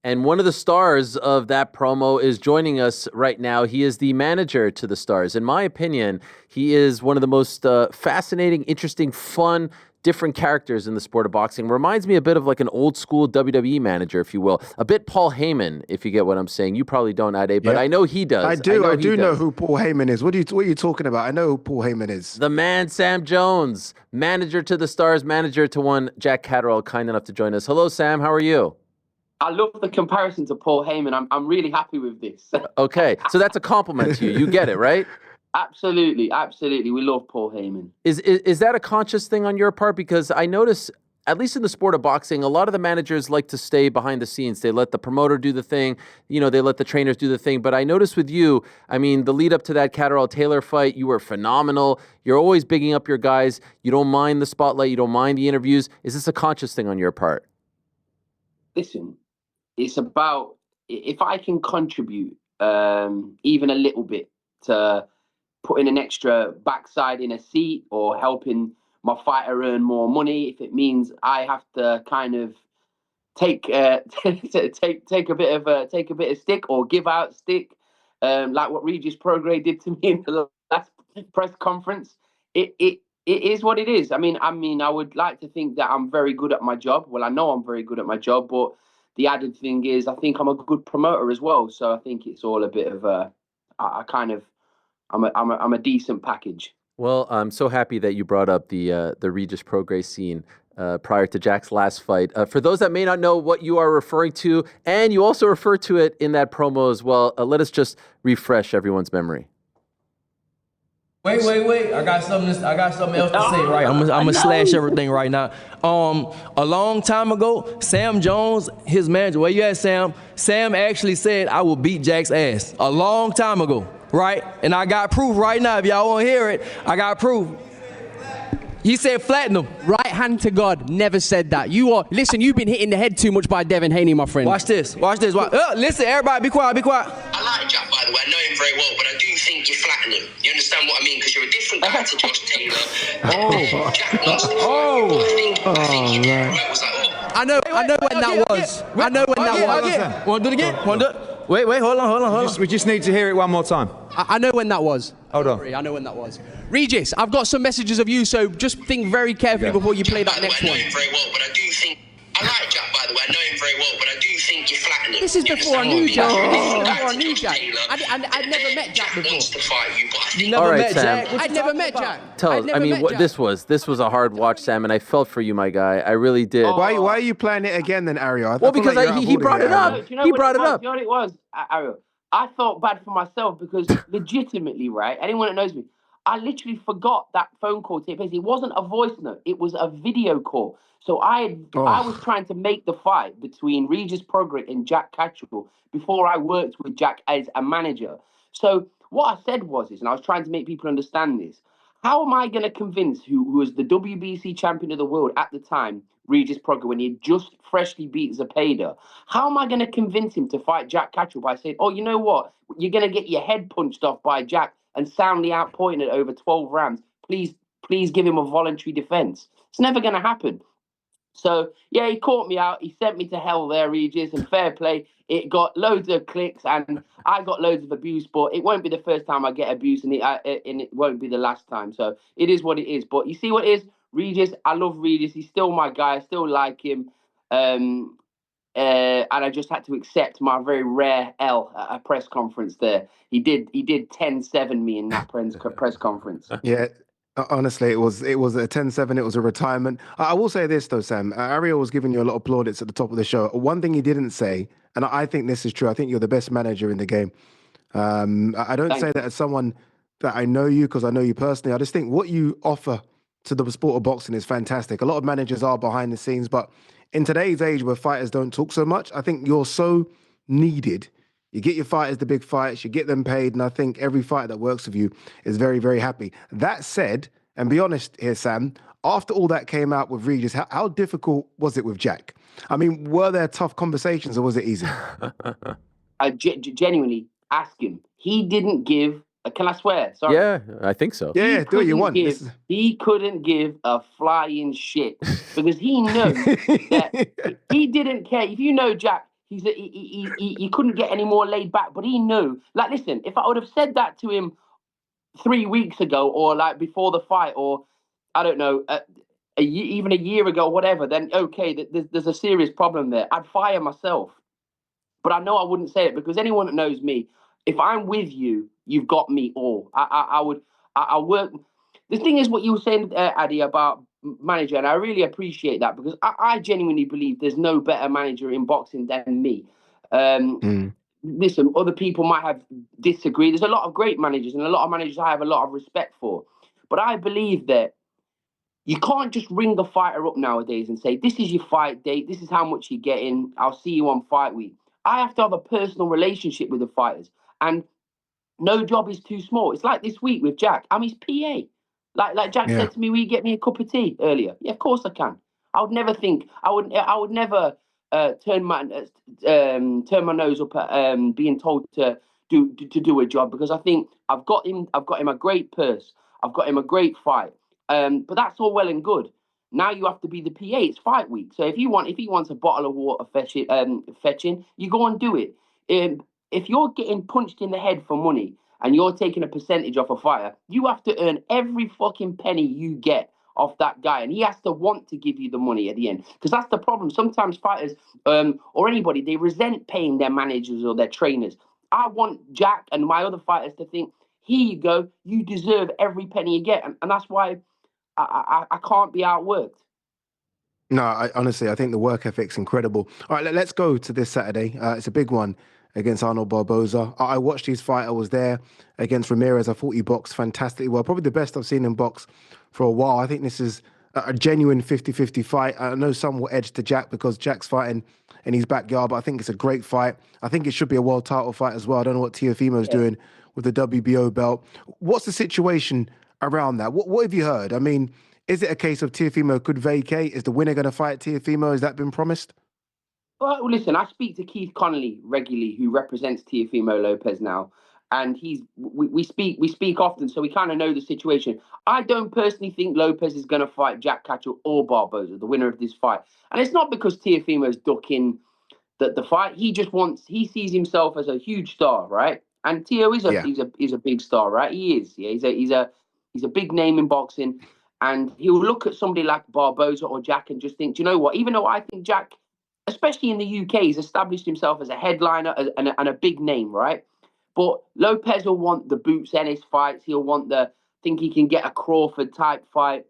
And one of the stars of that promo is joining us right now. He is the manager to the Stars. In my opinion, he is one of the most fascinating, interesting, fun, different characters in the sport of boxing. Reminds me a bit of like an old school WWE manager, if you will. A bit Paul Heyman, if you get what I'm saying. You probably don't, Ade, but I know he does. I do know who Paul Heyman is. What are you talking about? I know who Paul Heyman is. The man, Sam Jones, manager to the Stars, manager to one Jack Catterall, kind enough to join us. Hello, Sam. How are you? I love the comparison to Paul Heyman. I'm really happy with this. Okay, so that's a compliment to you. You get it, right? Absolutely, absolutely. We love Paul Heyman. Is that a conscious thing on your part? Because I notice, at least in the sport of boxing, a lot of the managers like to stay behind the scenes. They let the promoter do the thing. You know, they let the trainers do the thing. But I noticed with you, I mean, the lead up to that Catterall-Taylor fight, you were phenomenal. You're always bigging up your guys. You don't mind the spotlight. You don't mind the interviews. Is this a conscious thing on your part? Listen, it's about, if I can contribute even a little bit to putting an extra backside in a seat or helping my fighter earn more money, if it means I have to kind of take a bit of stick or give out stick, like what Regis Prograis did to me in the last press conference, it is what it is. I mean, I would like to think that I'm very good at my job. Well, I know I'm very good at my job, but the added thing is I think I'm a good promoter as well. So I think it's all a bit of I'm a decent package. Well, I'm so happy that you brought up the Regis Prograis scene prior to Jack's last fight. For those that may not know what you are referring to, and you also refer to it in that promo as well, let us just refresh everyone's memory. Wait. I got something else to say, right? I'm gonna slash everything right now. A long time ago, Sam Jones, his manager, where you at, Sam? Sam actually said, I will beat Jack's ass. A long time ago, right? And I got proof right now. If y'all want to hear it, I got proof. He said flatten him. Right hand to God, never said that. Listen, you've been hitting the head too much by Devin Haney, my friend. Watch this. Listen, everybody, be quiet. I like Jack, by the way. I know him very well, but I do think you flatten him. You understand what I mean? Because you're a different guy to Josh Taylor. Jack wants to fight, but I think you was like, I know when that was. I know when that was. Want to do it again? Wait, hold on. We just need to hear it one more time. I know when that was. Hold on. I know when that was. Regis, I've got some messages of you, so just think very carefully before you play that next one. I know him very well, but I do think... I like Jack, by the way. I know him very well, but I do think you flatten him. This is before I knew Jack. I'd never met Jack before. Wants to fight you, but I think... You never met Jack? I'd never met Jack. Tell us, I mean, what this was a hard watch, Sam, and I felt for you, my guy. I really did. Why are you playing it again then, Ariel? Well, because he brought it up. He brought it up. You know what it was, Ariel? I felt bad for myself because legitimately, right, anyone that knows me, I literally forgot that phone call tape. It wasn't a voice note. It was a video call. So I was trying to make the fight between Regis Prograis and Jack Catterall before I worked with Jack as a manager. So what I said was, and I was trying to make people understand this, how am I going to convince who was the WBC champion of the world at the time, Regis Prograis, when he had just freshly beat Zepeda? How am I going to convince him to fight Jack Catterall by saying, oh, you know what? You're going to get your head punched off by Jack and soundly outpointed it over 12 rounds. Please give him a voluntary defense. It's never going to happen. So, yeah, he caught me out. He sent me to hell there, Regis, and fair play. It got loads of clicks and I got loads of abuse, but it won't be the first time I get abuse and it won't be the last time. So it is what it is. But you see what it is? Regis, I love Regis. He's still my guy. I still like him. And I just had to accept my very rare L at a press conference there. He did 10-7 me in that press conference. Yeah. Honestly, it was a 10-7. It was a retirement. I will say this, though, Sam. Ariel was giving you a lot of plaudits at the top of the show. One thing he didn't say, and I think this is true, I think you're the best manager in the game. I don't say that as someone that I know you, because I know you personally. I just think what you offer to the sport of boxing is fantastic. A lot of managers are behind the scenes, but in today's age where fighters don't talk so much, I think you're so needed. You get your fighters the big fights, you get them paid, and I think every fighter that works with you is very, very happy. That said, and be honest here, Sam, after all that came out with Regis, how difficult was it with Jack? I mean, were there tough conversations or was it easy? I genuinely ask him. He didn't give, can I swear? Sorry. Yeah, I think so. Yeah, do what you want. He couldn't give a flying shit because he knows that he didn't care. If you know Jack, he couldn't get any more laid back, but he knew. Like, listen, if I would have said that to him 3 weeks ago, or like before the fight, or I don't know, even a year ago, whatever, then okay, there's a serious problem there. I'd fire myself. But I know I wouldn't say it, because anyone that knows me, if I'm with you, you've got me all. I work. The thing is, what you were saying, Ade, about manager, and I really appreciate that, because I genuinely believe there's no better manager in boxing than me. Listen, other people might have disagreed. There's a lot of great managers, and a lot of managers I have a lot of respect for. But I believe that you can't just ring a fighter up nowadays and say, this is your fight date, this is how much you're getting, I'll see you on fight week. I have to have a personal relationship with the fighters. And no job is too small. It's like this week with Jack. I'm his PA. Like Jack said to me, will you get me a cup of tea earlier? Yeah, of course I can. I would never think, I would never turn my nose up at being told to do a job, because I think I've got him a great purse. I've got him a great fight. But that's all well and good. Now you have to be the PA. It's fight week. So if he wants a bottle of water fetching, you go and do it. If you're getting punched in the head for money and you're taking a percentage off a fighter, you have to earn every fucking penny you get off that guy, and he has to want to give you the money at the end. Because that's the problem. Sometimes fighters or anybody, they resent paying their managers or their trainers. I want Jack and my other fighters to think, here you go, you deserve every penny you get, and that's why I can't be outworked. No, honestly, I think the work ethic's incredible. All right, let's go to this Saturday. It's a big one against Arnold Barboza. I watched his fight. I was there against Ramirez. I thought he boxed fantastically well. Probably the best I've seen him box for a while. I think this is a genuine 50-50 fight. I know some will edge to Jack because Jack's fighting in his backyard, but I think it's a great fight. I think it should be a world title fight as well. I don't know what Teofimo's doing with the WBO belt. What's the situation around that? What have you heard? I mean, is it a case of Teofimo could vacate? Is the winner going to fight Teofimo? Has that been promised? Well, listen, I speak to Keith Connolly regularly, who represents Teofimo Lopez now, and we speak often, so we kind of know the situation. I don't personally think Lopez is going to fight Jack Catterall or Barboza, the winner of this fight, and it's not because Teofimo's ducking the fight. He sees himself as a huge star, right? And Teo is a big star, right? He is. Yeah, he's a big name in boxing, and he'll look at somebody like Barboza or Jack and just think, do you know what? Even though I think Jack, especially in the UK, he's established himself as a headliner and a big name, right? But Lopez will want the Boots Ennis fights. He'll think he can get a Crawford type fight.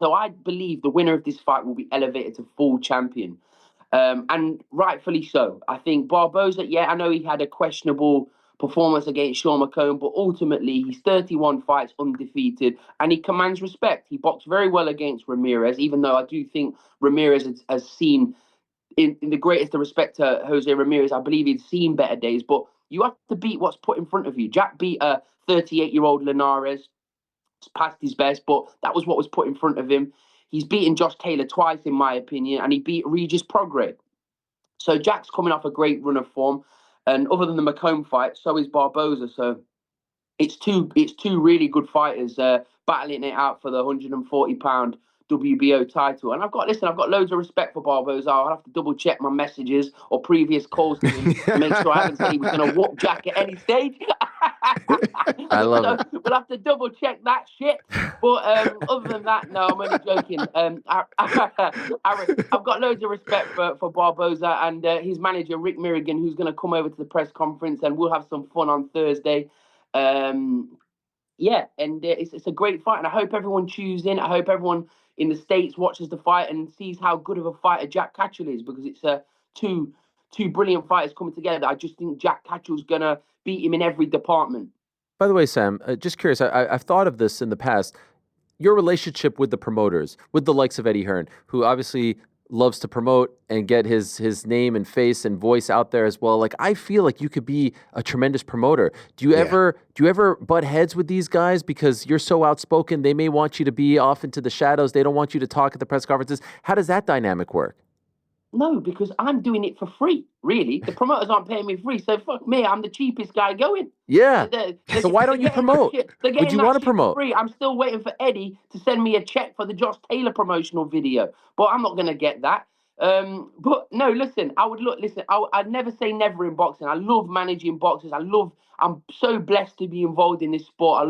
So I believe the winner of this fight will be elevated to full champion. And rightfully so. I think Barboza, I know he had a questionable performance against Sean McComb, but ultimately he's 31 fights undefeated and he commands respect. He boxed very well against Ramirez, even though I do think Ramirez has seen, in the greatest of respect to Jose Ramirez, I believe he'd seen better days, but you have to beat what's put in front of you. Jack beat a 38-year-old Linares, past his best, but that was what was put in front of him. He's beaten Josh Taylor twice, in my opinion, and he beat Regis Prograis. So Jack's coming off a great run of form, and other than the McComb fight, so is Barboza. So it's two really good fighters battling it out for the 140-pound WBO title. And I've got loads of respect for Barboza. I'll have to double check my messages or previous calls to him to make sure I haven't said he was going to whoop Jack at any stage. I love it. We'll have to double check that shit. But other than that, no, I'm only joking. I've got loads of respect for Barboza and his manager, Rick Mirrigan, who's going to come over to the press conference, and we'll have some fun on Thursday. It's a great fight, and I hope everyone tunes in. I hope everyone in the States watches the fight and sees how good of a fighter Jack Catterall is, because it's two brilliant fighters coming together. I just think Jack Catterall's gonna beat him in every department. By the way, Sam, just curious, I've thought of this in the past. Your relationship with the promoters, with the likes of Eddie Hearn, who obviously loves to promote and get his name and face and voice out there as well. Like, I feel like you could be a tremendous promoter. Do you ever butt heads with these guys because you're so outspoken? They may want you to be off into the shadows. They don't want you to talk at the press conferences. How does that dynamic work? No, because I'm doing it for free, really. The promoters aren't paying me free, so fuck me, I'm the cheapest guy going. Yeah. So why don't you promote? Would you want to promote? Free. I'm still waiting for Eddie to send me a check for the Josh Taylor promotional video, but I'm not going to get that. But no, listen, I'd never say never in boxing. I love managing boxers. I'm so blessed to be involved in this sport.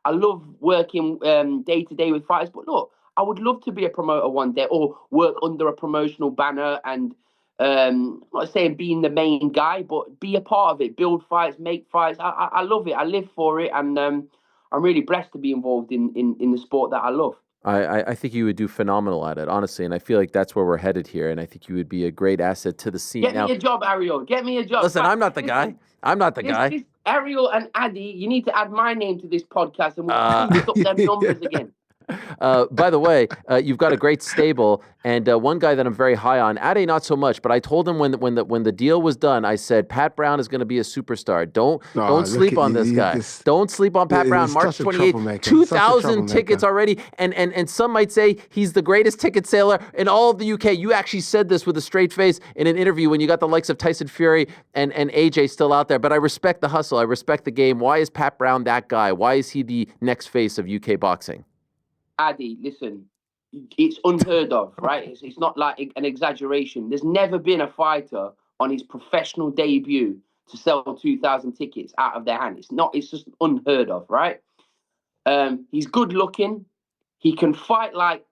I love working day to day with fighters. But look, I would love to be a promoter one day or work under a promotional banner and I'm not saying being the main guy, but be a part of it, build fights, make fights. I love it. I live for it. And I'm really blessed to be involved in the sport that I love. I think you would do phenomenal at it, honestly, and I feel like that's where we're headed here, and I think you would be a great asset to the scene. Get me a job, Ariel. Get me a job. Listen, I'm not the guy. I'm not the guy. This Ariel and Ade, you need to add my name to this podcast, and we'll boost up them numbers again. By the way, you've got a great stable, and one guy that I'm very high on, Ade not so much, but I told him when the deal was done, I said Pat Brown is going to be a superstar. Don't sleep on this guy. Don't sleep on Pat Brown. March 28th, 2,000 tickets already, and some might say he's the greatest ticket seller in all of the UK. You actually said this with a straight face in an interview when you got the likes of Tyson Fury and AJ still out there. But I respect the hustle. I respect the game. Why is Pat Brown that guy? Why is he the next face of UK boxing? Ade, listen, it's unheard of, right? It's not like an exaggeration. There's never been a fighter on his professional debut to sell 2,000 tickets out of their hand. It's just unheard of, right? He's good looking. He can fight like,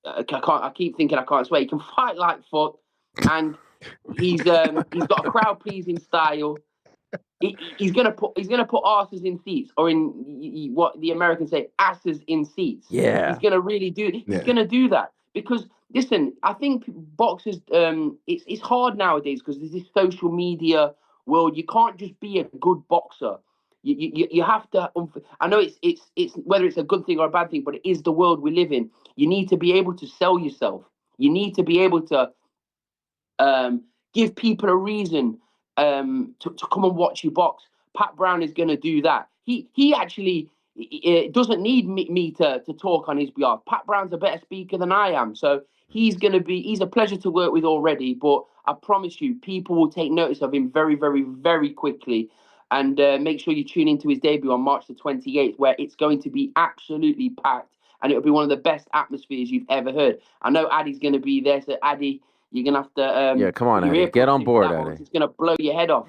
I keep thinking I can't swear. He can fight like fuck. And he's got a crowd pleasing style. He's gonna put asses in seats, or in what the Americans say, asses in seats. Yeah, he's gonna really do. He's gonna do that because listen, I think boxers. It's hard nowadays because there's this social media world. You can't just be a good boxer. You have to. I know it's whether it's a good thing or a bad thing, but it is the world we live in. You need to be able to sell yourself. You need to be able to give people a reason. To come and watch you box. Pat Brown is going to do that. He actually doesn't need me to talk on his behalf. Pat Brown's a better speaker than I am, so he's a pleasure to work with already. But I promise you, people will take notice of him very, very, very quickly. And make sure you tune into his debut on March the 28th, where it's going to be absolutely packed, and it'll be one of the best atmospheres you've ever heard. I know Ade's going to be there, so Ade, you're going to have to... yeah, come on, Ade. Get on board, Ade. It's going to blow your head off.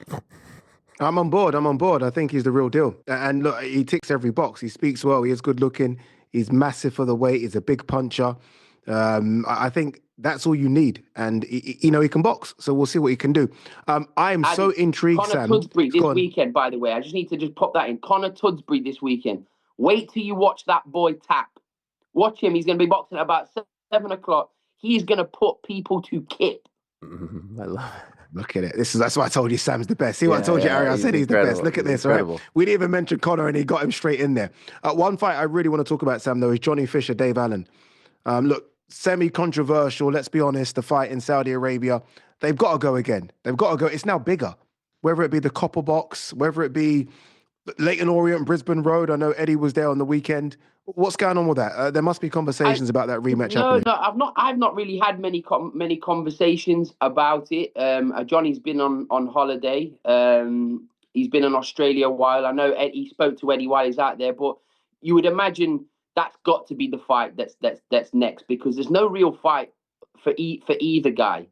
I'm on board. I think he's the real deal. And look, he ticks every box. He speaks well. He is good looking. He's massive for the weight. He's a big puncher. I think that's all you need. And, he can box. So we'll see what he can do. I'm so intrigued, Conor Sam. Tudsbury this weekend, by the way. I just need to pop that in. Conor Tudsbury this weekend. Wait till you watch that boy tap. Watch him. He's going to be boxing at about 7 o'clock. He's going to put people to kip. I love it. Look at it. That's why I told you Sam's the best. See what I told you, Ariel? I said he's the best. Look at this, right? We didn't even mention Conor, and he got him straight in there. One fight I really want to talk about, Sam, though, is Johnny Fisher, Dave Allen. Look, semi-controversial, let's be honest, the fight in Saudi Arabia. They've got to go again. They've got to go. It's now bigger. Whether it be the Copper Box, whether it be Leighton Orient, Brisbane Road. I know Eddie was there on the weekend. What's going on with that? There must be conversations about that rematch happening. No, I've not really had many conversations about it. Johnny's been on holiday. He's been in Australia a while. I know he spoke to Eddie while he's out there, but you would imagine that's got to be the fight that's next, because there's no real fight for either guy.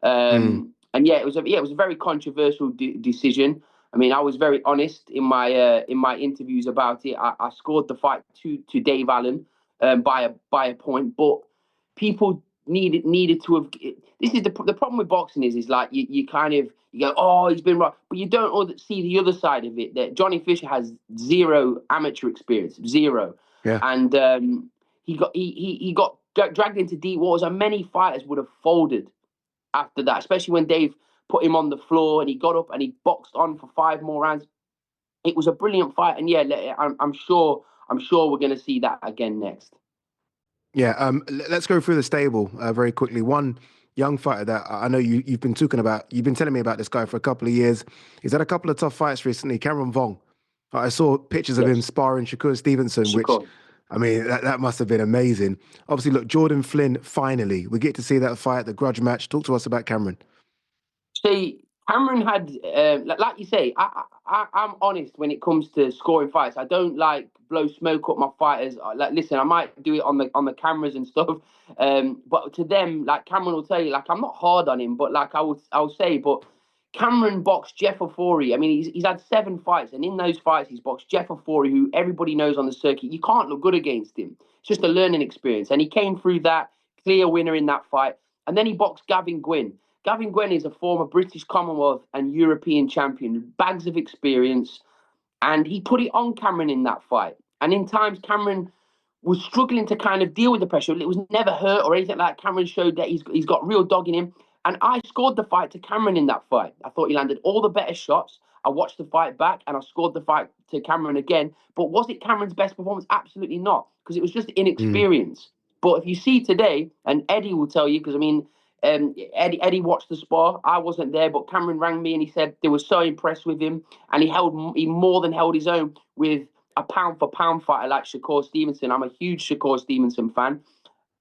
And it was a very controversial decision. I mean, I was very honest in my interviews about it. I scored the fight to Dave Allen by a point, but people needed to have. This is the problem with boxing is like you kind of go, oh, he's been right, but you don't see the other side of it. That Johnny Fisher has zero amateur experience, zero, and he got dragged into deep waters, and many fighters would have folded after that, especially when Dave put him on the floor and he got up and he boxed on for 5 more rounds. It was a brilliant fight, and I'm sure we're going to see that again next. Yeah, let's go through the stable very quickly. One young fighter that I know you've been talking about. You've been telling me about this guy for a couple of years. He's had a couple of tough fights recently. Cameron Vong. I saw pictures of him sparring Shakur Stevenson, which, I mean, that must have been amazing. Obviously, look, Jordan Flynn, finally. We get to see that fight, the grudge match. Talk to us about Cameron. See, Cameron had, like you say, I'm honest when it comes to scoring fights. I don't like blow smoke up my fighters. Like, listen, I might do it on the cameras and stuff, but to them, like Cameron will tell you, like I'm not hard on him, but like I'll say, but Cameron boxed Jeff Ofori. I mean, he's had 7 fights, and in those fights, he's boxed Jeff Ofori, who everybody knows on the circuit. You can't look good against him. It's just a learning experience, and he came through that, clear winner in that fight, and then he boxed Gavin Gwynn. Gavin Gwynn is a former British Commonwealth and European champion, bags of experience, and he put it on Cameron in that fight. And in times, Cameron was struggling to kind of deal with the pressure. It was never hurt or anything like that. Cameron showed that he's got real dog in him. And I scored the fight to Cameron in that fight. I thought he landed all the better shots. I watched the fight back and I scored the fight to Cameron again. But was it Cameron's best performance? Absolutely not, because it was just inexperience. But if you see today, and Eddie will tell you, because I mean, Eddie watched the spar. I wasn't there, but Cameron rang me and he said they were so impressed with him, and he more than held his own with a pound for pound fighter like Shakur Stevenson. I'm a huge Shakur Stevenson fan,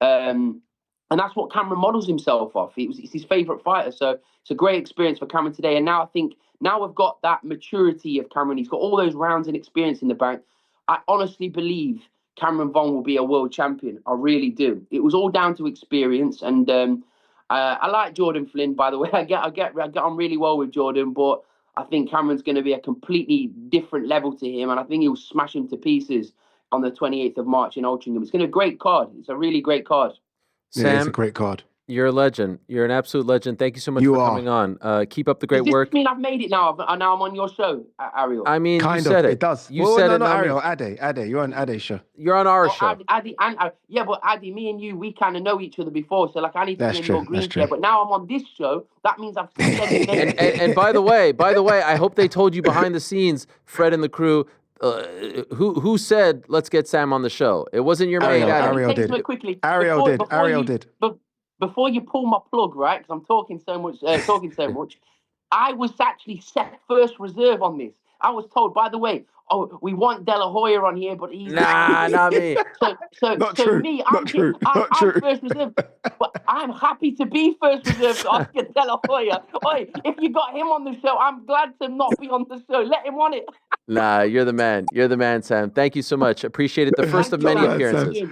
and that's what Cameron models himself off. It's his favourite fighter, so it's a great experience for Cameron today. And now I think we've got that maturity of Cameron. He's got all those rounds and experience in the bank. I honestly believe Cameron Vaughn will be a world champion. I really do. It was all down to experience, and I like Jordan Flynn, by the way. I get on really well with Jordan, but I think Cameron's going to be a completely different level to him, and I think he'll smash him to pieces on the 28th of March in Altrincham. It's going to be a great card. It's a really great card. Yeah, Sam, it's a great card. You're a legend. You're an absolute legend. Thank you so much for coming on. Keep up the great work. Does this mean I've made it now? Now I'm on your show, Ariel. I mean, Kind you of. said It does. You said it. No, Ariel. Ade. You're on Ade show. You're on our show. Ade, yeah, but Ade, me and you, we kind of know each other before, so like I need to be in your green chair. But now I'm on this show. That means I've and by the way, I hope they told you behind the scenes, Fred and the crew. Who said let's get Sam on the show? It wasn't your main guy. Ariel did. Ariel did. Before you pull my plug, right? Because I'm talking so much. I was actually set first reserve on this. I was told, by the way, we want De La Hoya on here, but he's not me. So Not true. Me, I'm first reserve, but I'm happy to be first reserve to Oscar De La Hoya. Oi, if you got him on the show, I'm glad to not be on the show. Let him on it. Nah, you're the man. You're the man, Sam. Thank you so much. Appreciate it. The first of many appearances.